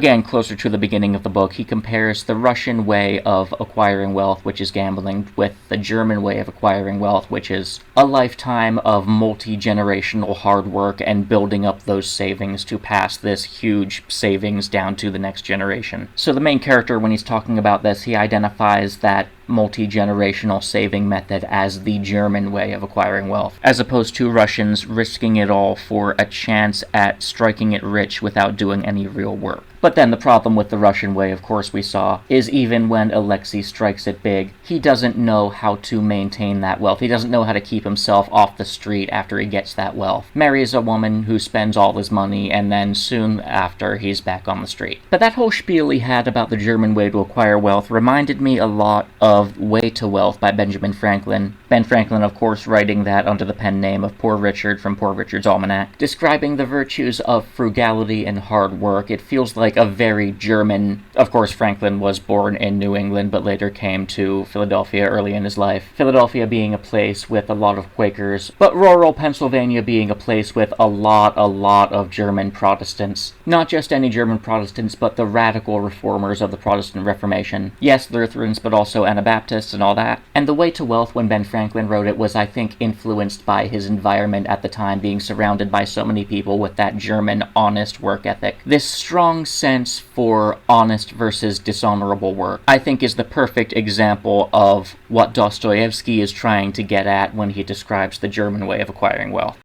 Again, closer to the beginning of the book, he compares the Russian way of acquiring wealth, which is gambling, with the German way of acquiring wealth, which is a lifetime of multi-generational hard work and building up those savings to pass this huge savings down to the next generation. So the main character, when he's talking about this, he identifies that multi-generational saving method as the German way of acquiring wealth, as opposed to Russians risking it all for a chance at striking it rich without doing any real work. But then the problem with the Russian way, of course, we saw, is even when Alexei strikes it big, he doesn't know how to maintain that wealth. He doesn't know how to keep himself off the street after he gets that wealth. Marries a woman who spends all his money, and then soon after, he's back on the street. But that whole spiel he had about the German way to acquire wealth reminded me a lot of Way to Wealth by Benjamin Franklin. Ben Franklin, of course, writing that under the pen name of Poor Richard from Poor Richard's Almanac, describing the virtues of frugality and hard work. It feels like a very German... Of course, Franklin was born in New England, but later came to Philadelphia early in his life. Philadelphia being a place with a lot of Quakers, but rural Pennsylvania being a place with a lot of German Protestants. Not just any German Protestants, but the radical reformers of the Protestant Reformation. Yes, Lutherans, but also Anabaptists and all that. And The Way to Wealth, when Ben Franklin wrote it, was, I think, influenced by his environment at the time, being surrounded by so many people with that German honest work ethic. This strong sense for honest versus dishonorable work, I think, is the perfect example of what Dostoevsky is trying to get at when he describes the German way of acquiring wealth.